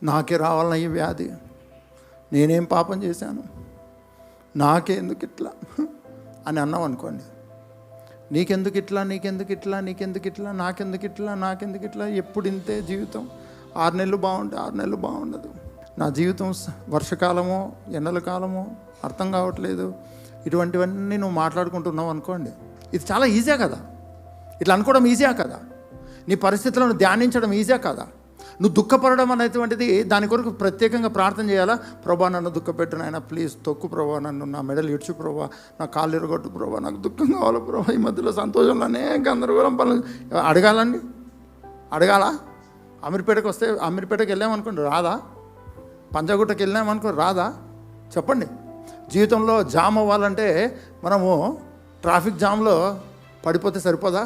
నాకే రావాలన్న ఈ వ్యాధి, నేనేం పాపం చేశాను, నాకే ఎందుకు ఇట్లా అని అన్నాం అనుకోండి, నీకెందుకు ఇట్లా నీకెందుకు ఇట్లా నీకెందుకు ఇట్లా నాకెందుకు ఇట్లా నాకెందుకు ఇట్లా, ఎప్పుడు ఇంతే జీవితం, 6 నెలలు బాగుంటే 6 నెలలు బాగుండదు, నా జీవితం వర్షకాలమో ఎండల కాలమో అర్థం కావట్లేదు, ఇటువంటివన్నీ నువ్వు మాట్లాడుకుంటున్నావు అనుకోండి, ఇది చాలా ఈజీయా కదా, ఇట్లా అనుకోవడం ఈజీయా కదా, నీ పరిస్థితులను ధ్యానించడం ఈజీయా కదా, నువ్వు దుఃఖపడడం అనేటువంటిది దాని కొరకు ప్రత్యేకంగా ప్రార్థన చేయాలా, ప్రభా నన్ను దుఃఖపెట్టు నాయన, ప్లీజ్ తొక్కు ప్రభా, నన్ను నా మెడలు ఇడ్చు ప్రభా, నా కాళ్ళు ఎరగొట్టు ప్రభా, నాకు దుఃఖం కావాలి ప్రభా, ఈ మధ్యలో సంతోషంలోనే గందరగోళం పనులు అడగాలండి, అడగాలా? అమీర్పేటకి వెళ్ళామనుకోండి రాదా, పంజాగుట్టకి వెళ్ళామనుకోండి రాదా, చెప్పండి. జీవితంలో జామ్ అవ్వాలంటే మనము ట్రాఫిక్ జామ్లో పడిపోతే సరిపోదా?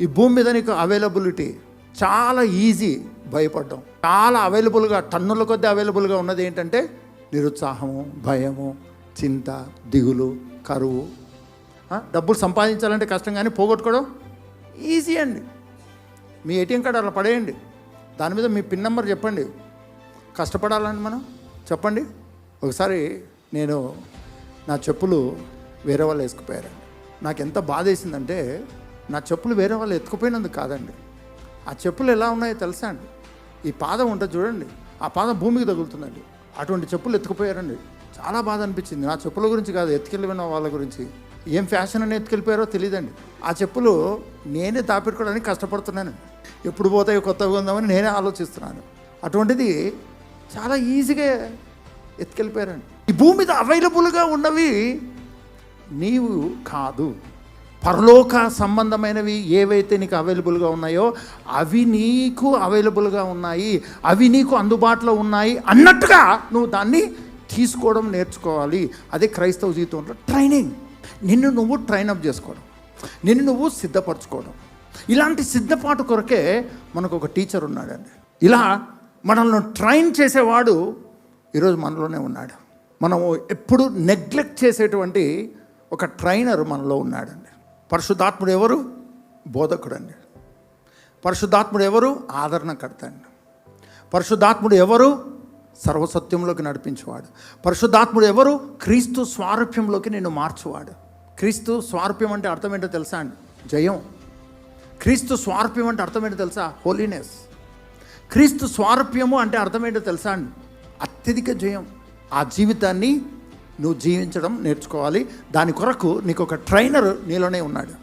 ఈ భూమి మీద నీకు అవైలబిలిటీ చాలా ఈజీ, భయపడ్డం చాలా అవైలబుల్గా, టన్నుల కొద్దీ అవైలబుల్గా ఉన్నది ఏంటంటే నిరుత్సాహము, భయము, చింత, దిగులు, కరువు. డబ్బులు సంపాదించాలంటే కష్టం, కానీ పోగొట్టుకోవడం ఈజీ అండి. మీ ఏటీఎం కార్డు అలా పడేయండి, దాని మీద మీ పిన్ నెంబర్ చెప్పండి, కష్టపడాలండి మనం, చెప్పండి. ఒకసారి నేను నా చెప్పులు వేరే వాళ్ళు వేసుకుపోయారండి, నాకు ఎంత బాధ వేసిందంటే, నా చెప్పులు వేరే వాళ్ళు ఎత్తుకుపోయినందుకు కాదండి, ఆ చెప్పులు ఎలా ఉన్నాయో తెలుసా అండి, ఈ పాదం ఉంటుంది చూడండి, ఆ పాదం భూమికి తగులుతుందండి, అటువంటి చెప్పులు ఎత్తుకుపోయారండి. చాలా బాధ అనిపించింది. నా చెప్పుల గురించి కాదు, ఎత్తుకెళ్ళిన వాళ్ళ గురించి. ఏం ఫ్యాషన్ అని ఎత్తుకెళ్ళిపోయారో తెలియదండి. ఆ చెప్పులు నేనే దాపెట్టుకోవడానికి కష్టపడుతున్నాను, ఎప్పుడు పోతాయో కొత్తగా ఉందామని నేనే ఆలోచిస్తున్నాను. అటువంటిది చాలా ఈజీగా ఎత్తుకెళ్ళిపోయారండి. ఈ భూమి మీద అవైలబుల్గా ఉన్నవి నీవు కాదు, పరలోక సంబంధమైనవి ఏవైతే నీకు అవైలబుల్గా ఉన్నాయో అవి నీకు అవైలబుల్గా ఉన్నాయి, అవి నీకు అందుబాటులో ఉన్నాయి అన్నట్టుగా నువ్వు దాన్ని తీసుకోవడం నేర్చుకోవాలి. అదే క్రైస్తవ జీవితంలో ట్రైనింగ్. నిన్ను నువ్వు ట్రైనప్ చేసుకోవడం, నిన్ను నువ్వు సిద్ధపరచుకోవడం. ఇలాంటి సిద్ధపాటు కొరకే మనకు ఒక టీచర్ ఉన్నాడండి. ఇలా మనల్ని ట్రైన్ చేసేవాడు ఈరోజు మనలోనే ఉన్నాడు. మనము ఎప్పుడు నెగ్లెక్ట్ చేసేటువంటి ఒక ట్రైనర్ మనలో ఉన్నాడండి. పరిశుద్ధాత్ముడు ఎవరు? బోధకుడు అండి. పరిశుద్ధాత్ముడు ఎవరు? ఆదరణకర్త అండి. పరిశుద్ధాత్ముడు ఎవరు? సర్వసత్యంలోకి నడిపించేవాడు. పరిశుద్ధాత్ముడు ఎవరు? క్రీస్తు స్వారూప్యంలోకి నిన్ను మార్చువాడు. క్రీస్తు స్వారూప్యం అంటే అర్థం ఏంటో తెలుసా అండి? జయం. క్రీస్తు స్వారూప్యం అంటే అర్థం ఏంటో తెలుసా? హోలీనెస్. క్రీస్తు స్వారూప్యము అంటే అర్థం ఏంటో తెలుసా అండి? అత్యధిక జయం. ఆ జీవితాన్ని నువ్వు జీవించడం నేర్చుకోవాలి. దాని కొరకు నీకు ఒక ట్రైనర్ నీలోనే ఉన్నాడు.